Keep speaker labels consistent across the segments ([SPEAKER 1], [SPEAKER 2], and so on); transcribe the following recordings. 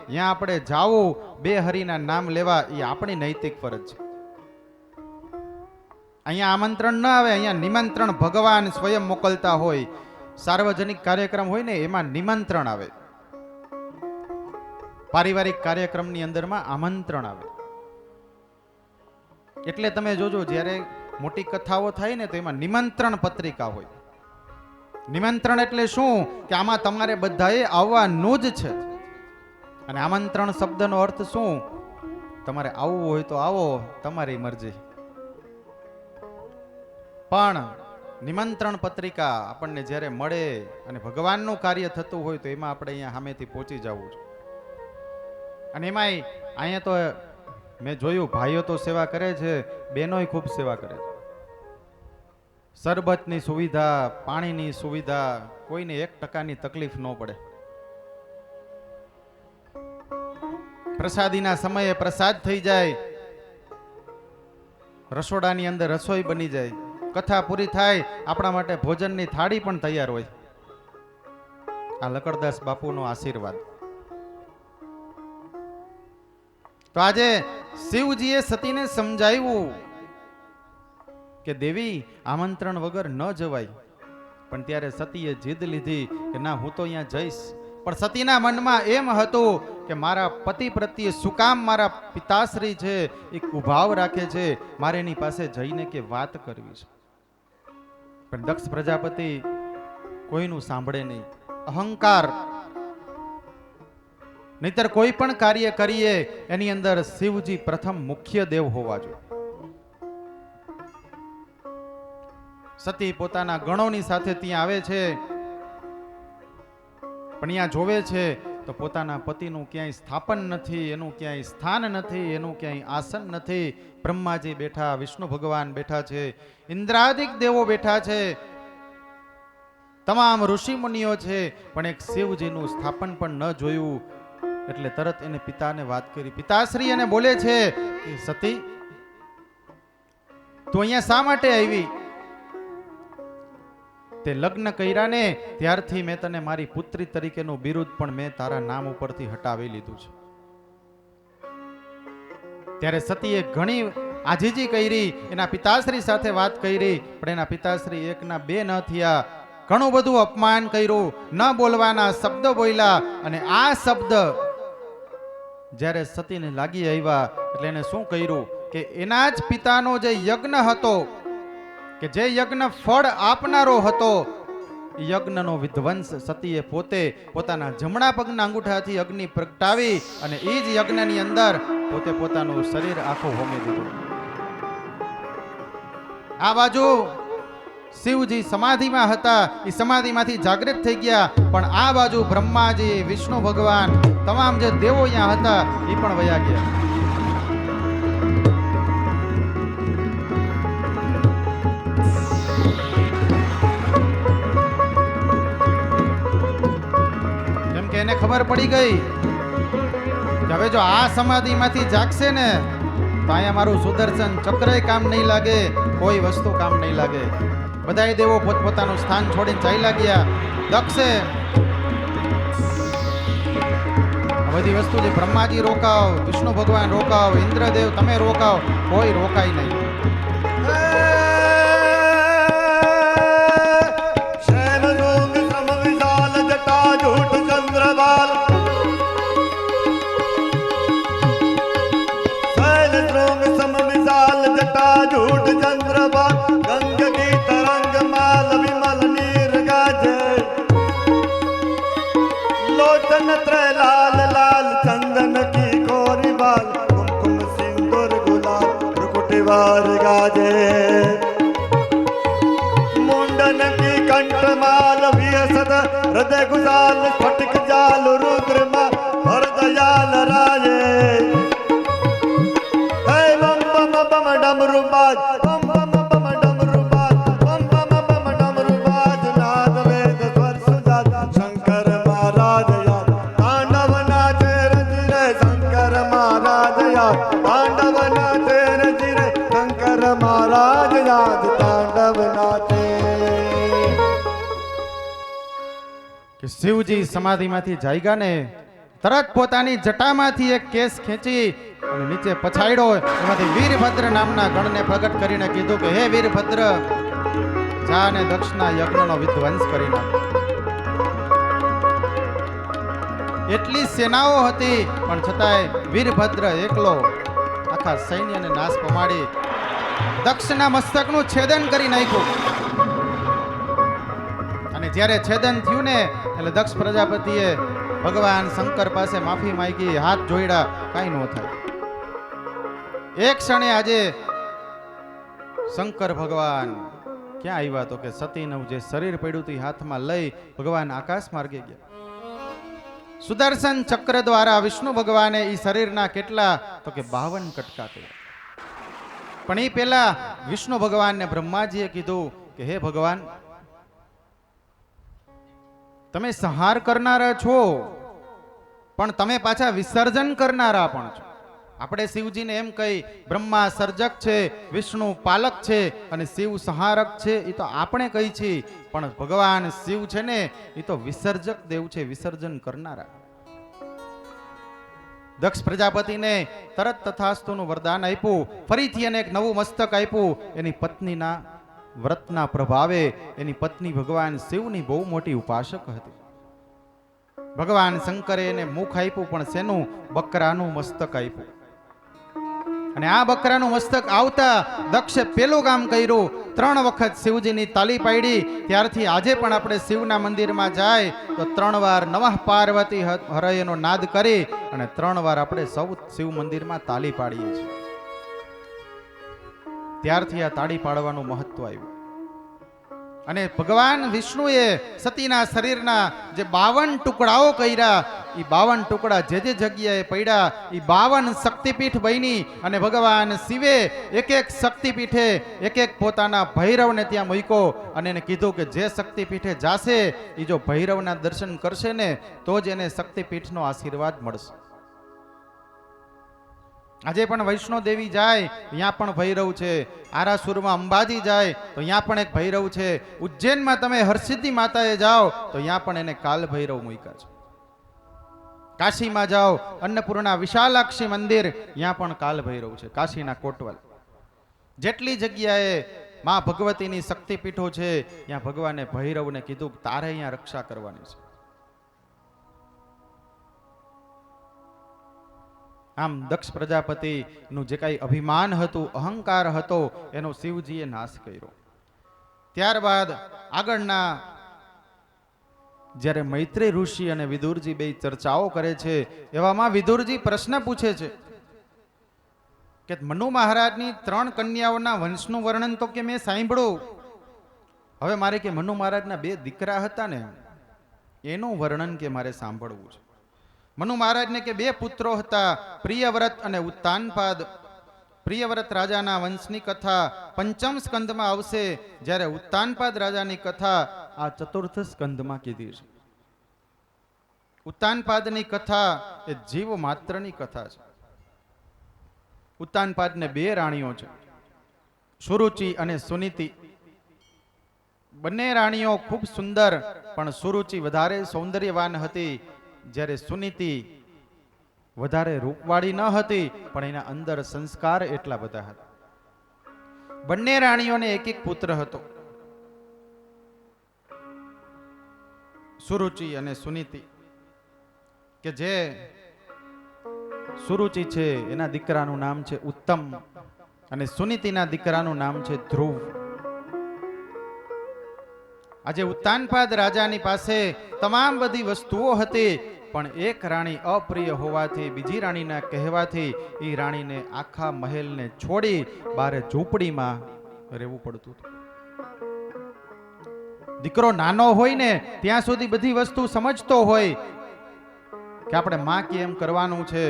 [SPEAKER 1] ત્યાં આપણે જાવું, બે હરિના નામ લેવા એ આપણી નૈતિક ફરજ છે. અહીંયા આમંત્રણ ન આવે, અહીંયા નિમંત્રણ ભગવાન સ્વયં મોકલતા હોય. સાર્વજનિક કાર્યક્રમ હોય ને એમાં નિમંત્રણ આવે, પારિવારિક કાર્યક્રમની અંદરમાં આમંત્રણ આવે. એટલે તમે જોજો જ્યારે મોટી કથાઓ થાય ને તો એમાં નિમંત્રણ પત્રિકા હોય. નિમંત્રણ એટલે શું કે આમાં તમારે બધાએ આવવાનું જ છે. અને આમંત્રણ શબ્દનો અર્થ શું? તમારે આવવું હોય તો આવો, તમારી મરજી. પણ નિમંત્રણ પત્રિકા આપણને જ્યારે મળે અને ભગવાનનું કાર્ય થતું હોય તો એમાં આપણે અહીંયા સામેથી પહોંચી જવું છે. અને એમાંય અહીંયા તો મેં જોયું, ભાઈઓ તો સેવા કરે છે, બહેનોય ખૂબ સેવા કરે છે. શરબતની સુવિધા, પાણીની સુવિધા, કોઈને 1% તકલીફ ન પડે. પ્રસાદીના સમયે પ્રસાદ થઈ જાય, રસોડાની અંદર રસોઈ બની જાય, કથા પૂરી થાય, આપણા માટે ભોજનની થાળી પણ તૈયાર હોય. આ લકડદાસ બાપુનો આશીર્વાદ. તો આજે શિવજીએ સતીને સમજાવ્યું કે દેવી, આમંત્રણ વગર ન જવાય. પણ ત્યારે સતીએ જીદ લીધી કે ના, હું તો અહીંયા જઈશ. પણ સતીના મનમાં એમ હતું કે મારા પતિ પ્રત્યે શું કામ મારા પિતાશ્રી છે એક ઉભાવ રાખે છે, મારે એની પાસે જઈને કે વાત કરવી છે. પણ દક્ષ પ્રજાપતિ કોઈનું સાંભળે નહીં, અહંકાર. નહીતર કોઈ પણ કાર્ય કરીએ એની અંદર શિવજી પ્રથમ મુખ્ય દેવ હોવા જોઈએ. સતી પોતાના ગણોની સાથે ત્યાં આવે છે, પણ ત્યાં જોવે છે તો પોતાના પતિનું ક્યાંય સ્થાપન નથી, એનું ક્યાંય સ્થાન નથી, એનું ક્યાંય આસન નથી. બ્રહ્માજી બેઠા, વિષ્ણુ ભગવાન બેઠા છે, ઇન્દ્રાદિક દેવો બેઠા છે, તમામ ઋષિ મુનિઓ છે, પણ એક શિવજીનું સ્થાપન પણ ન જોયું. એટલે તરત એને પિતાને વાત કરી. પિતાશ્રી એને બોલે છે કે સતી, તું અહીંયા શા માટે આવી? તે લગ્ન કર્યા ને ત્યારથી મેં તને મારી પુત્રી તરીકેનું બિરુદ પણ મેં તારા નામ ઉપરથી હટાવી લીધું છે. ત્યારે સતીએ ઘણી આજીજી કરી, એના પિતાશ્રી સાથે વાત કરી, પણ એના પિતાશ્રી એકના બે ન થયા. ઘણું બધું અપમાન કર્યું, ન બોલવાના શબ્દ બોલ્યા. અને આ શબ્દ જ્યારે સતીને લાગી આવ્યા એટલે એને શું કર્યું કે એના જ પિતાનો જે યજ્ઞ હતો, કે જે યજ્ઞ ફળ આપનારો હતો, યજ્ઞનો વિધ્વંસ સતીએ પોતે પોતાના જમણા પગના અંગૂઠાથી અગ્નિ પ્રગટાવી અને એ જ યજ્ઞની અંદર પોતે પોતાનું શરીર આખું હોમી દીધું. આ બાજુ શિવજી સમાધિમાં હતા, એ સમાધિમાંથી જાગૃત થઈ ગયા. પણ આ બાજુ બ્રહ્માજી, વિષ્ણુ ભગવાન, તમામ જે દેવો અહીંયા હતા એ પણ વયા ગયા. કેમ કે એને ખબર પડી ગઈ કે હવે જો આ સમાધિમાંથી જાગશે ને તો અહીંયા મારું સુદર્શન ચક્રય કામ નહીં લાગે, કોઈ વસ્તુ કામ નહીં લાગે. બધાય દેવો પોતપોતાનું સ્થાન છોડીને ચાલ્યા ગયા. દક્ષે બધી વસ્તુ જે બ્રહ્માજી રોકાવ, વિષ્ણુ ભગવાન રોકાવ, ઇન્દ્રદેવ તમે રોકાવ, કોઈ રોકાય નહીં.
[SPEAKER 2] लाल लाल चंदन की कोरी बाल कुमकुम सिंदूर गुलाल रुकुटी वार गाजे मुंडन की कंठमाल वियसद हृदय गुजाल स्फटिक जाल रुद्र माल हर दयाल राजे हे बम बम बम डमरू बाज बम बम बम डमरू बाज बम बम बम डमरू बाज नाद वेद स्वर सुजात शंकर महाराज तांडव नाचे रजिरे शंकर महाराज याद तांडव नाचे रजिरे शंकर महाराज याद तांडव नाचे.
[SPEAKER 1] કે શિવજી સમાધિમાંથી જાગ્યા ને તરત પોતાની જટામાંથી એક કેસ ખેંચી અને નીચે પછાડ્યો. એમાંથી વીરભદ્ર નામના ગણને પ્રગટ કરીને કીધું કે હે વીરભદ્ર, જા અને દક્ષના યજ્ઞનો વિધ્વંસ કરી નાખ. એટલી સેનાઓ હતી પણ છતાંય વીરભદ્ર એકલો આખા સૈન્યને નાશ પમાડી દક્ષના મસ્તકનું છેદન કરી નાખ્યું. અને જ્યારે છેદન થયું ને એટલે દક્ષ પ્રજાપતિએ ભગવાન શંકર પાસે માફી માંગી, હાથ જોડ્યા, કાંઈ ન થાય. એક ક્ષણે આજે શંકર ભગવાન ક્યાં આવ્યા તો કે સતીનું જે શરીર પડ્યું હતું હાથમાં લઈ ભગવાન આકાશ માર્ગે ગયા. સુદર્શન ચક્ર દ્વારા વિષ્ણુ ભગવાને એ શરીરના કેટલા તો કે 52 કટકા કર્યા. પણ એ પેલા વિષ્ણુ ભગવાનને બ્રહ્માજીએ કીધું કે હે ભગવાન, તમે સંહાર કરનારા છો પણ તમે પાછા વિસર્જન કરનારા પણ છો. આપણે શિવજીને એમ કહી બ્રહ્મા સર્જક છે, વિષ્ણુ પાલક છે અને શિવ સંહારક છે, એ તો આપણે કહી છીએ. પણ ભગવાન શિવ છે ને એ તો વિસર્જક દેવ છે, વિસર્જન કરનારા. દક્ષ પ્રજાપતિને તરત તથાસ્તુનું વરદાન આપ્યું. ફરીથી એને એક નવું મસ્તક આપ્યું. એની પત્નીના વ્રતના પ્રભાવે એની પત્ની ભગવાન શિવની બહુ મોટી ઉપાસક હતી. ભગવાન શંકરે એને મુખ આપ્યું, પણ શેનું? બકરાનું મસ્તક આપ્યું. અને આ બકરાનું મસ્તક આવતા દક્ષે પેલું કામ કર્યું, 3 વખત શિવજીની તાલી પાડી. ત્યારથી આજે પણ આપણે શિવના મંદિરમાં જાય તો 3 વાર નમઃ પાર્વતી હરયનો નાદ કરી અને 3 વાર આપણે સૌ શિવ મંદિરમાં તાલી પાડીએ છીએ. ત્યારથી આ તાળી પાડવાનું મહત્વ આવ્યું. અને ભગવાન વિષ્ણુએ સતીના શરીરના જે 52 ટુકડાઓ કર્યા, એ 52 ટુકડા જે જે જગ્યાએ પડ્યા એ 52 શક્તિપીઠ બની. અને ભગવાન શિવે એક એક શક્તિપીઠે એક એક પોતાના ભૈરવને ત્યાં મૂક્યો અને એને કીધું કે જે શક્તિપીઠે જાશે એ જો ભૈરવના દર્શન કરશે ને તો જ એને શક્તિપીઠનો આશીર્વાદ મળશે. આજે પણ વૈષ્ણો દેવી જાય ત્યાં પણ ભૈરવ છે. આરાસુરમાં અંબાજી જાય તો ત્યાં પણ એક ભૈરવ છે. ઉજ્જૈનમાં તમે હરસિદ્ધિ માતાએ જાઓ તો ત્યાં પણ એને કાલ ભૈરવ મૂક્યા છે. કાશીમાં જાઓ અન્નપૂર્ણા વિશાલાક્ષી મંદિર, ત્યાં પણ કાલ ભૈરવ છે. કાશીના કોટવાલ જેટલી જગ્યાએ માં ભગવતીની શક્તિપીઠો છે ત્યાં ભગવાને ભૈરવને કીધું તારે અહીંયા રક્ષા કરવાની છે. આમ દક્ષ પ્રજાપતિનું જે કાંઈ અભિમાન હતું, અહંકાર હતો, એનો શિવજીએ નાશ કર્યો. ત્યારબાદ આગળના જ્યારે મૈત્રી ઋષિ અને વિદુરજી બે ચર્ચાઓ કરે છે, એવામાં વિદુરજી પ્રશ્ન પૂછે છે કે મનુ મહારાજની 3 કન્યાઓના વંશનું વર્ણન તો કે મેં સાંભળ્યું, હવે મારે કે મનુ મહારાજના 2 દીકરા હતા ને એનું વર્ણન કે મારે સાંભળવું છે. મનુ મહારાજને કે 2 પુત્રો હતા, પ્રિયવ્રત અને ઉત્તાનપાદ. પ્રિયવ્રત રાજાના વંશની કથા 5મ સ્કંદમાં આવશે, જ્યારે ઉત્તાનપાદ રાજાની કથા આ 4થ સ્કંદમાં કીધી છે. ઉત્તાનપાદની કથા એ જીવ માત્રની કથા છે. ઉત્તાનપાદને 2 રાણીઓ છે, સુરુચિ અને સુનીતિ. બંને રાણીઓ ખૂબ સુંદર, પણ સુરુચિ વધારે સૌંદર્યવાન હતી, જ્યારે સુનીતિ વધારે રૂપવાળી ન હતી, પણ એના અંદર સંસ્કાર એટલા બધા હતા. બંને રાણીઓને એક પુત્ર હતો, સુરુચિ અને સુનીતિ. કે જે સુરુચિ છે એના દીકરાનું નામ છે ઉત્તમ અને સુનીતિના દીકરાનું નામ છે ધ્રુવ. આજે ઉત્તાનપાદ રાજાની પાસે તમામ બધી વસ્તુઓ હતી, પણ એક રાણી અપ્રિય હોવાથી, બીજી રાણીના કહેવાથી એ રાણીને આખા મહેલને છોડી બારે ઝૂંપડીમાં રહેવું પડતું હતું. દીકરો નાનો હોય ને ત્યાં સુધી બધી વસ્તુ સમજતો હોય કે આપણે માં કે એમ કરવાનું છે,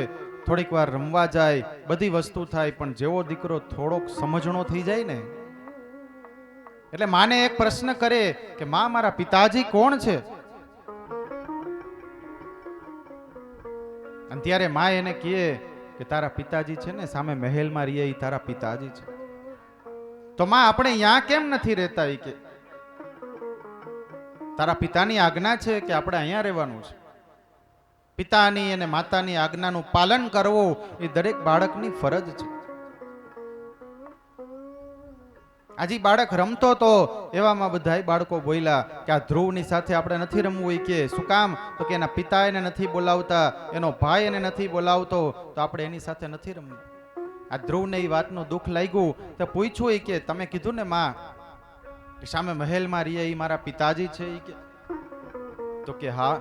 [SPEAKER 1] થોડીક વાર રમવા જાય, બધી વસ્તુ થાય. પણ જેવો દીકરો થોડોક સમજણો થઈ જાય ને એટલે માને એક પ્રશ્ન કરે કે માં મારા પિતાજી કોણ છે? અને ત્યારે માં એને કહે કે તારા પિતાજી છે ને સામે મહેલમાં રહીએ એ તારા પિતાજી છે. તો માં આપણે અહીંયા કેમ નથી રહેતા? એ કે તારા પિતાની આજ્ઞા છે કે આપણે અહીંયા રહેવાનું છે. પિતાની અને માતાની આજ્ઞાનું પાલન કરવું એ દરેક બાળકની ફરજ છે. આજે બાળક રમતો તો એવામાં બધાય બાળકો બોલ્યા કે આ ધ્રુવની સાથે આપણે નથી રમવું. કે શું કામ? તો કે એના પિતા એને નથી બોલાવતા, એનો ભાઈ એને નથી બોલાવતો, તો આપણે એની સાથે નથી રમવું. આ ધ્રુવને એ વાતનું દુઃખ લાગ્યું તો પૂછ્યું કે તમે કીધું ને માં કે સામે મહેલમાં રહીએ એ મારા પિતાજી છે? કે તો કે હા,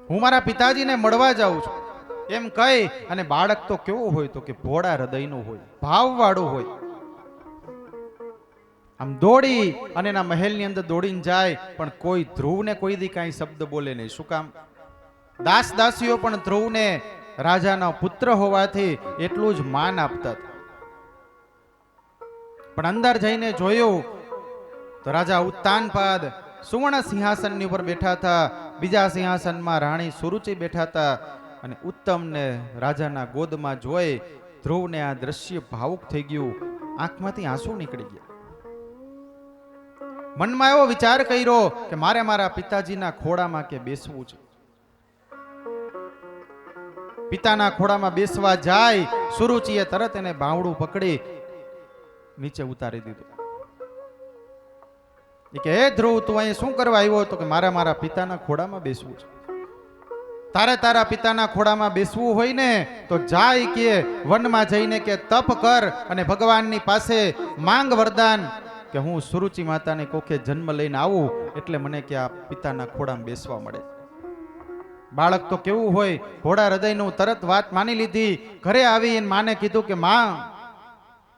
[SPEAKER 1] હું મારા પિતાજીને મળવા જાઉં છું એમ કહી અને બાળક તો કેવું હોય? તો કે ભોળા હૃદયનું હોય, ભાવવાળું હોય. આમ દોડી અને એના મહેલની અંદર દોડીને જાય, પણ કોઈ ધ્રુવને કોઈ દી કાંઈ શબ્દ બોલે નહીં. શું કામ? દાસ દાસીઓ પણ ધ્રુવને રાજાનો પુત્ર હોવાથી એટલું જ માન આપતા. પણ અંદર જઈને જોયું તો રાજા ઉત્તાનપાદ સુવર્ણ સિંહાસનની ઉપર બેઠા હતા, બીજા સિંહાસનમાં રાણી સુરુચિ બેઠા હતા. અને ઉત્તમને રાજાના ગોદમાં જોઈ ધ્રુવને આ દ્રશ્ય ભાવુક થઈ ગયું, આંખમાંથી આંસુ નીકળી ગયા. મનમાં એવો વિચાર કર્યો કે મારે મારા પિતાજીના ખોળામાં કે બેસવું છે. પિતાના ખોળામાં બેસવા જાય, સુરુચિએ તરત એને બાવડું પકડી નીચે ઉતારી દીધું. એ કે હે ધ્રુવ, તું અહીં શું કરવા આવ્યો? તો કે મારે મારા પિતાના ખોળામાં બેસવું છે. તારે તારા પિતાના ખોળામાં બેસવું હોય ને તો જાય કે વનમાં જઈને કે તપ કર અને ભગવાનની પાસે માંગ વરદાન કે હું સુરુચિ માતાની કોખે જન્મ લઈને આવું એટલે મને કે આ પિતાના ખોળામાં બેસવા મળે. બાળક તો કેવું હોય, ભોળા હૃદયનું, તરત વાત માની લીધી. ઘરે આવી માને કીધું કે માં,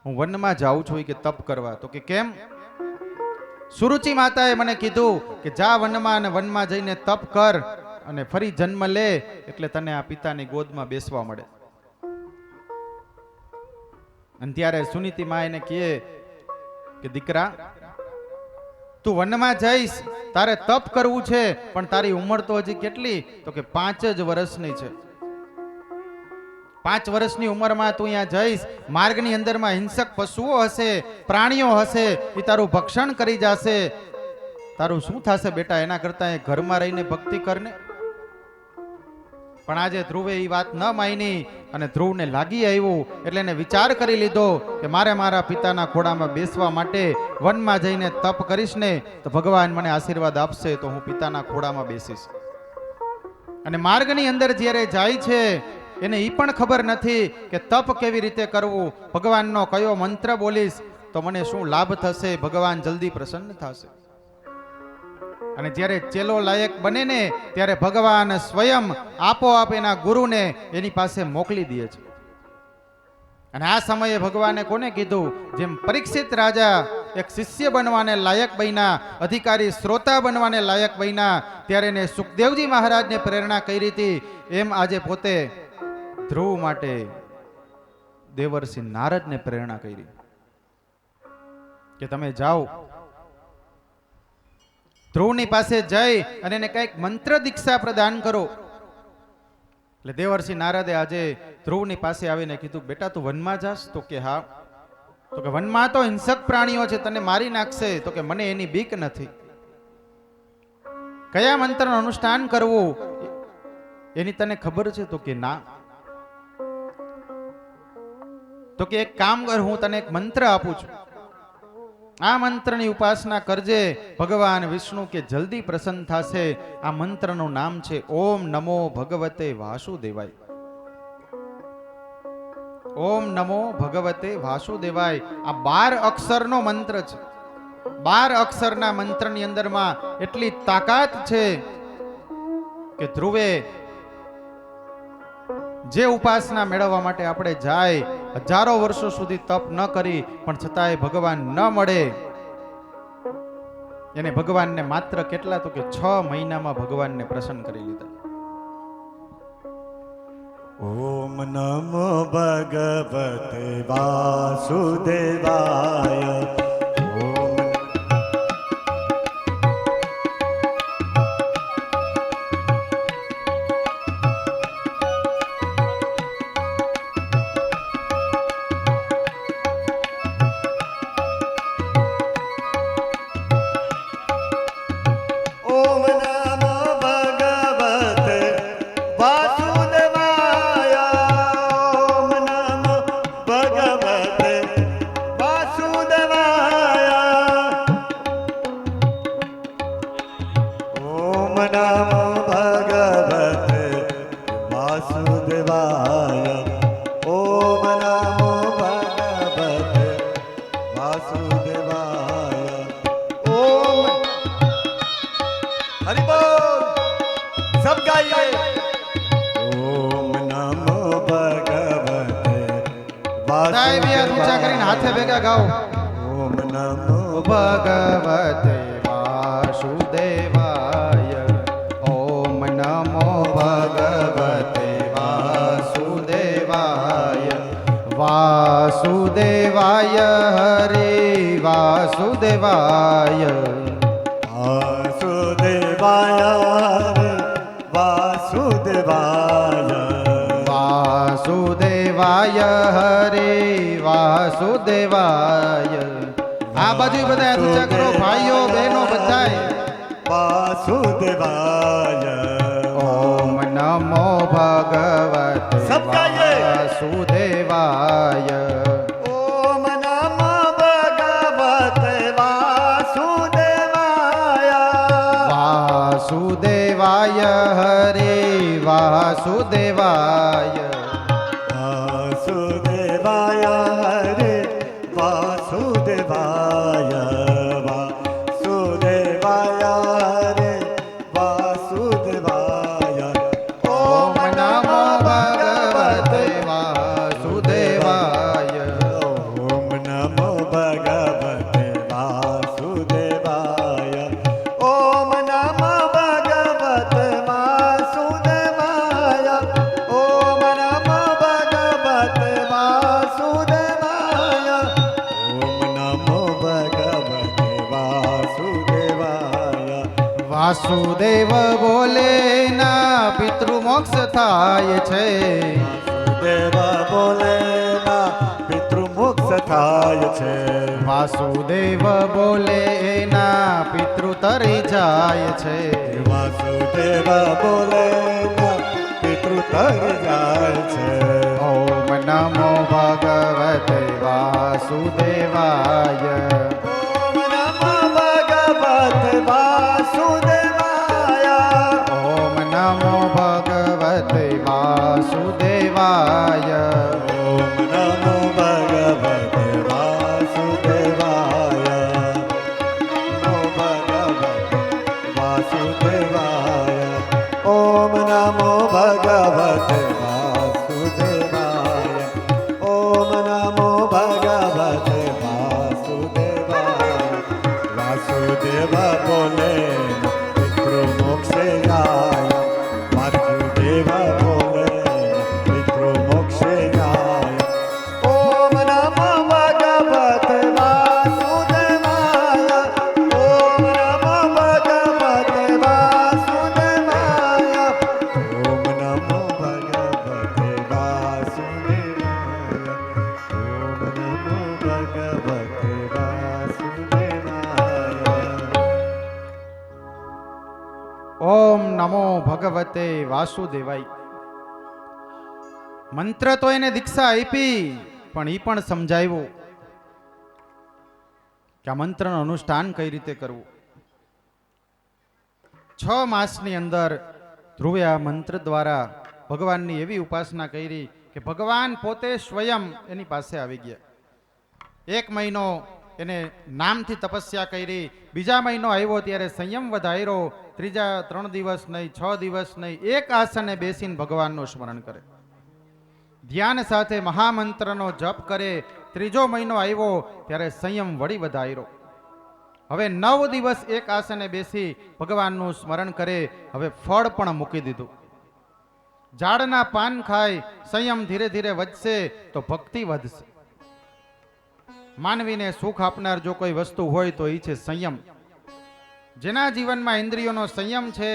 [SPEAKER 1] હું વનમાં જાઉં છું કે તપ કરવા. તો કે કેમ? સુરુચિ માતાએ મને કીધું કે જા વનમાં અને વનમાં જઈને તપ કર અને ફરી જન્મ લે એટલે તને આ પિતાની ગોદમાં બેસવા મળે. અને ત્યારે સુનીતિ માં એને કહે કે દીકરા, તું વનમાં જઈશ, તારે તપ કરવું છે, પણ તારી ઉંમર તો હજી કેટલી? તો કે 5 જ વર્ષની છે. 5 વર્ષની ઉંમરમાં તું અહીંયા જઈશ, માર્ગની અંદરમાં હિંસક પશુઓ હશે, પ્રાણીઓ હશે, એ તારું ભક્ષણ કરી જશે. તારું શું થશે બેટા? એના કરતા એ ઘરમાં રહીને ભક્તિ કરને. પણ આજે ધ્રુવે એ વાત ન માની અને ધ્રુવને લાગી આવ્યું એટલે એને વિચાર કરી લીધો કે મારે મારા પિતાના ખોળામાં બેસવા માટે વનમાં જઈને તપ કરીશ ને તો ભગવાન મને આશીર્વાદ આપશે, તો હું પિતાના ખોળામાં બેસીશ. અને માર્ગની અંદર જ્યારે જાય છે એને એ પણ ખબર નથી કે તપ કેવી રીતે કરવું, ભગવાનનો કયો મંત્ર બોલીશ તો મને શું લાભ થશે, ભગવાન જલ્દી પ્રસન્ન થશે. અને જ્યારે ચેલો લાયક બને ને ત્યારે ભગવાન સ્વયં આપોઆપ એના ગુરુને એની પાસે મોકલી દે છે. અને આ સમયે ભગવાને કોને કીધું? જેમ પરીક્ષિત રાજા એક શિષ્ય બનવાને લાયક બન્યા, અધિકારી શ્રોતા બનવાને લાયક બન્યા, ત્યારે એને સુખદેવજી મહારાજને પ્રેરણા કરી હતી, એમ આજે પોતે ધ્રુવ માટે દેવર્ષિ નારદને પ્રેરણા કરી કે તમે જાઓ ધ્રુવની પાસે જઈ અને એને કંઈક મંત્ર દીક્ષા પ્રદાન કરો. એટલે દેવર્ષિ નારદે આજે ધ્રુવની પાસે આવીને કીધું, બેટા તું વનમાં જાસ? તો કે હા. તો કે વનમાં તો હિંસક પ્રાણીઓ છે, તને મારી નાખશે. તો કે મને એની બીક નથી. કયા મંત્રનું અનુષ્ઠાન કરવું એની તને ખબર છે? તો કે ના. તો કે એક કામ કર, હું તને એક મંત્ર આપું છું, આ મંત્રની ઉપાસના કરજે, ભગવાન વિષ્ણુ કે જલ્દી પ્રસન્ન થશે. આ મંત્રનું નામ છે ઓમ નમો ભગવતે વાસુદેવાય. ઓમ નમો ભગવતે વાસુદેવાય. આ 12 અક્ષરનો મંત્ર છે. 12 અક્ષરના મંત્રની અંદરમાં એટલી તાકાત છે કે ધ્રુવે જે ઉપાસના મેળવવા માટે આપણે જાય, હજારો વર્ષો સુધી તપ ન કરી પણ છતાંય ભગવાન ન મળે, એને ભગવાનને માત્ર કેટલા? તો કે 6 મહિનામાં ભગવાનને પ્રસન્ન કરી લીધા.
[SPEAKER 2] ઓમ નમો ભગવતે વાસુદેવાય. વાસુદેવાય ઓમ નમો ભગવતે વાસુદેવાય ઓમ હરિ બોલ સબ ગાઈએ ઓમ નમો ભગવતે
[SPEAKER 1] બધાય બે હાથ ઊંચા કરીને હાથે ભેગા ગાઓ.
[SPEAKER 2] ઓમ નમો
[SPEAKER 1] ભગવતે વાસુદેવાય ઓમ નમો ભગવતે વાસુદેવાય વાસુદેવાય હરે વાસુદેવાય
[SPEAKER 2] વાસુદેવાય હરે વાસુદેવાય
[SPEAKER 1] વાસુદેવાય હરે વાસુદેવાય. આ બાજુ બધા હાથ ઊંચા કરો ભાઈઓ બહેનો બધાય.
[SPEAKER 2] વાસુદેવાય
[SPEAKER 1] ઓમ નમો ભગવતે
[SPEAKER 2] સબ ગાઈએ.
[SPEAKER 1] વાસુદેવાય
[SPEAKER 2] ઓમ નમો ભગવતે વાસુદેવાય
[SPEAKER 1] વાસુદેવાય હરે વાસુદેવાય
[SPEAKER 2] વાસુદેવાય હરે વાસુદેવાય વાસુદેવાય હરે વાસુદેવાય
[SPEAKER 1] ઓમ નમો ભગવતે વાસુદેવાય
[SPEAKER 2] ઓમ નમો ભગવતે વાસુદેવાય ઓમ નમો ભગવતે વાસુદેવાય ઓમ નમો ભગવતે વાસુદેવાય ઓમ નમો ભગવતે વાસુદેવાય
[SPEAKER 1] વાસુદેવ બોલે ના પિતૃ મોક્ષ થાય છે.
[SPEAKER 2] દેવ બોલે ના પિતૃ મોક્ષ થાય છે
[SPEAKER 1] વાસુદેવ બોલે ના પિતૃ તરી જાય છે.
[SPEAKER 2] વાસુદેવ બોલે ના પિતૃ તર જાય છે
[SPEAKER 1] ઓમ નમો ભગવતે વાસુદેવાય
[SPEAKER 2] ઓમ નમો ભગવતે વાસુદેવાય
[SPEAKER 1] ઓમ નમો ભગવતે વાસુદેવાય
[SPEAKER 2] ઓમ નમો ભગવતે વાસુદેવાય નમો ભગવતે વાસુદેવાય ઓમ નમો ભગવતે વાસુદેવાય ઓમ નમો ભગવતે વાસુદેવાય વાસુદેવ બોલે પિતૃ મોક્ષે જાય વાસુદેવ બોલે પિતૃ મોક્ષે જાય ઓમ નમો ભગવતે વાસુદેવાય ઓમ નમો ભગવતે વાસુદેવાય ઓમ નમો ભગવતે વાસુદેવાય ઓમ નમો ભગવતે વાસુદેવાય
[SPEAKER 1] ઓમ નમો ભગવતે વાસુદેવાય. મંત્ર તો એને દીક્ષા આપી પણ એ પણ સમજાવ્યું કે આ મંત્રનું અનુષ્ઠાન કઈ રીતે કરવું. 6 માસની અંદર ધ્રુવે આ મંત્ર દ્વારા ભગવાનની એવી ઉપાસના કરી કે ભગવાન પોતે સ્વયં એની પાસે આવી ગયા. 1 મહિનો એને નામથી તપસ્યા કરી, બીજા મહિનો આવ્યો ત્યારે સંયમ વધાર્યો, ત્રીજા 3 દિવસ નહીં 6 દિવસ નહીં એક આસને બેસીને ભગવાનનું સ્મરણ કરે, ધ્યાન સાથે મહામંત્રનો જપ કરે. ત્રીજો મહિનો આવ્યો ત્યારે સંયમ વળી વધાર્યો. હવે 9 દિવસ એક આસને બેસી ભગવાનનું સ્મરણ કરે. હવે ફળ પણ મૂકી દીધું. ઝાડના પાન ખાય, સંયમ ધીરે ધીરે વધશે તો ભક્તિ વધશે. માનવીને સુખ આપનાર જો કોઈ વસ્તુ હોય તો એ છે સંયમ. જેના જીવનમાં ઇન્દ્રિયોનો સંયમ છે,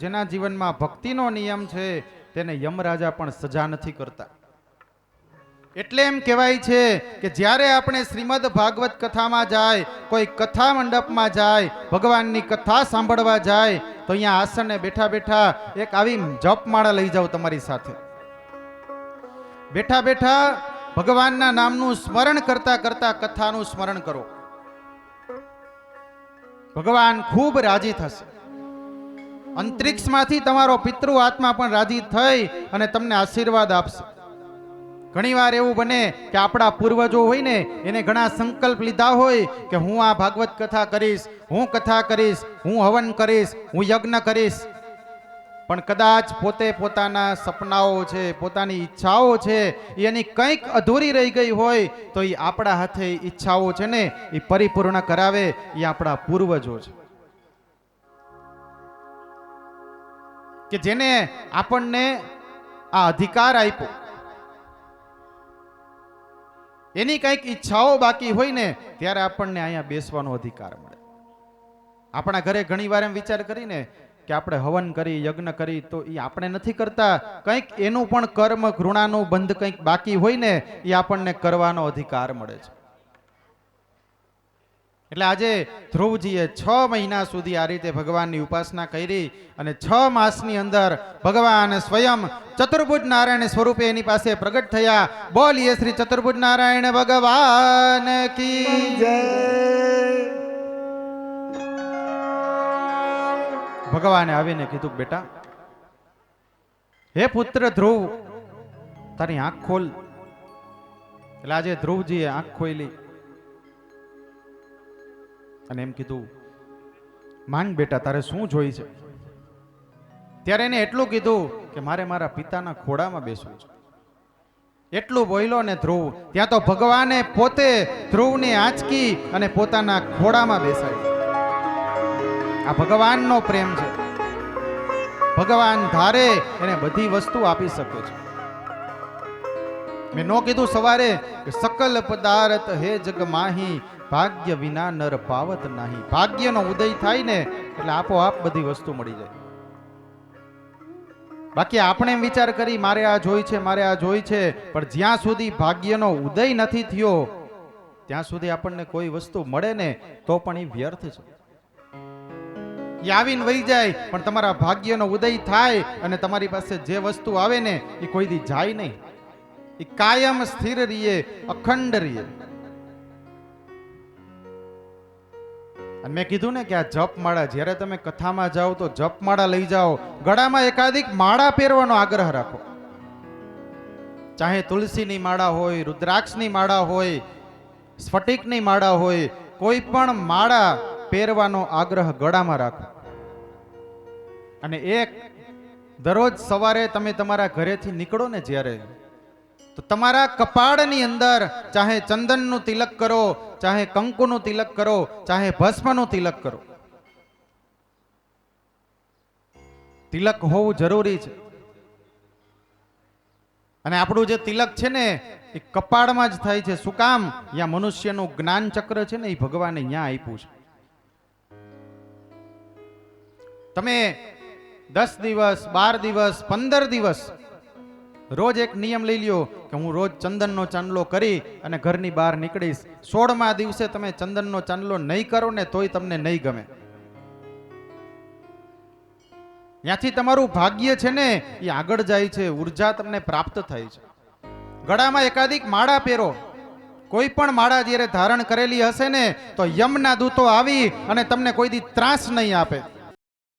[SPEAKER 1] જેના જીવનમાં ભક્તિનો નિયમ છે, તેને યમરાજા પણ સજા નથી કરતા. એટલે એમ કહેવાય છે કે જ્યારે આપણે શ્રીમદ ભાગવત કથામાં જાય, કોઈ કથા મંડપમાં જાય, ભગવાનની કથા સાંભળવા જાય તો અહીંયા આસને બેઠા બેઠા એક આવી જપમાળા લઈ જાઓ તમારી સાથે. બેઠા બેઠા ભગવાનના નામનું સ્મરણ કરતા કરતા કથાનું સ્મરણ કરો. ભગવાન ખૂબ રાજી થશે. અંતરિક્ષમાંથી તમારો પિતૃ આત્મા પણ રાજી થઈ અને તમને આશીર્વાદ આપશે. ઘણીવાર એવું બને કે આપણા પૂર્વજો હોય ને એને ઘણા સંકલ્પ લીધા હોય કે હું આ ભાગવત કથા કરીશ, હું કથા કરીશ, હું હવન કરીશ, હું યજ્ઞ કરીશ, પણ કદાચ પોતે પોતાના સપનાઓ છે, પોતાની ઈચ્છાઓ છે, એની કંઈક અધૂરી રહી ગઈ હોય તો એ આપણા હાથે ઈચ્છાઓ છે ને એ પરિપૂર્ણ કરાવે એ આપણા પૂર્વજો છે, કે જેને આપણને આ અધિકાર આપ્યો. એની કંઈક ઈચ્છાઓ બાકી હોય ને ત્યારે આપણને અહીંયા બેસવાનો અધિકાર મળે. આપણા ઘરે ઘણી વાર એમ વિચાર કરીને કે આપણે હવન કરી, યજ્ઞ કરી, તો એ આપણે નથી કરતા, કંઈક એનું પણ કર્મ ઘૃણાનું બંધ કંઈક બાકી હોય ને એ આપણને કરવાનો અધિકાર મળે છે. એટલે આજે ધ્રુવજીએ 6 મહિના સુધી આ રીતે ભગવાનની ઉપાસના કરી અને 6 માસની અંદર ભગવાન સ્વયં ચતુર્ભુજ નારાયણ સ્વરૂપે એની પાસે પ્રગટ થયા. બોલીએ શ્રી ચતુર્ભુજ નારાયણ ભગવાન કી
[SPEAKER 2] જય.
[SPEAKER 1] ભગવાને આવીને કીધું, બેટા, હે પુત્ર ધ્રુવ, તારી આંખ ખોલ. એટલે આજે ધ્રુવજીએ આંખ ખોલી અને એમ કીધું, માંગ બેટા, તારે શું જોઈ છે? ત્યારે એને એટલું કીધું કે મારે મારા પિતાના ખોળામાં બેસવું છે. એટલું બોલ્યો ને ધ્રુવ, ત્યાં તો ભગવાને પોતે ધ્રુવને આંચકી અને પોતાના ખોળામાં બેસાડી. આ ભગવાનનો પ્રેમ છે. ભગવાન ધારે એને બધી વસ્તુ આપી શકે છે. મેં નો કીધું સવારે કે સકલ પદાર્થ હે જગ માહી, ભાગ્ય વિના નર પાવત નહીં. ભાગ્યનો ઉદય થાય ને એટલે આપોઆપ બધી વસ્તુ મળી જાય. બાકી આપણે એમ વિચાર કરી મારે આ જોઈ છે, મારે આ જોઈ છે, પણ જ્યાં સુધી ભાગ્યનો ઉદય નથી થયો ત્યાં સુધી આપણને કોઈ વસ્તુ મળે ને તો પણ એ વ્યર્થ છે. એ આવીને વહી જાય, પણ તમારા ભાગ્યનો ઉદય થાય અને તમારી પાસે જે વસ્તુ આવે ને એ કોઈ દી જાય નહીં. એ કાયમ સ્થિર રહીએ, અખંડ રહીએ. અને મેં કીધું ને કે આ જપમાળા, જ્યારે તમે કથામાં જાઓ તો જપમાળા લઈ જાઓ, ગળામાં એકાધિક માળા પહેરવાનો આગ્રહ રાખો. ચાહે તુલસીની માળા હોય, રુદ્રાક્ષની માળા હોય, સ્ફટિકની માળા હોય, કોઈ પણ માળા પહેરવાનો આગ્રહ ગળામાં રાખો. અને એક દરરોજ સવારે તમે તમારા ઘરેથી નીકળો ને જ્યારે, તો તમારા કપાળની અંદર ચાહે ચંદનનું તિલક કરો, ચાહે કંકુનું તિલક કરો, ચાહે ભસ્મનું તિલક કરો. તિલક હોવું જરૂરી છે. અને આપણું જે તિલક છે ને એ કપાળમાં જ થાય છે. શું કામ? ત્યાં મનુષ્યનું જ્ઞાન ચક્ર છે ને એ ભગવાને ત્યાં આપ્યું છે. તમે 10 દિવસ, 12 દિવસ, 15 દિવસ રોજ એક નિયમ લઈ લ્યો કે હું રોજ ચંદનનો ચાંદલો કરી અને ઘરની બહાર નીકળીશ. 16મા દિવસે તમે ચંદનનો ચાંદલો નહીં કરો ને તોય તમને નહીં ગમે. ત્યાંથી તમારું ભાગ્ય છે ને એ આગળ જાય છે, ઉર્જા તમને પ્રાપ્ત થાય છે. ગળામાં એકાધિક માળા પહેરો. કોઈ પણ માળા જ્યારે ધારણ કરેલી હશે ને તો યમના દૂતો આવી અને તમને કોઈ દી ત્રાસ નહીં આપે.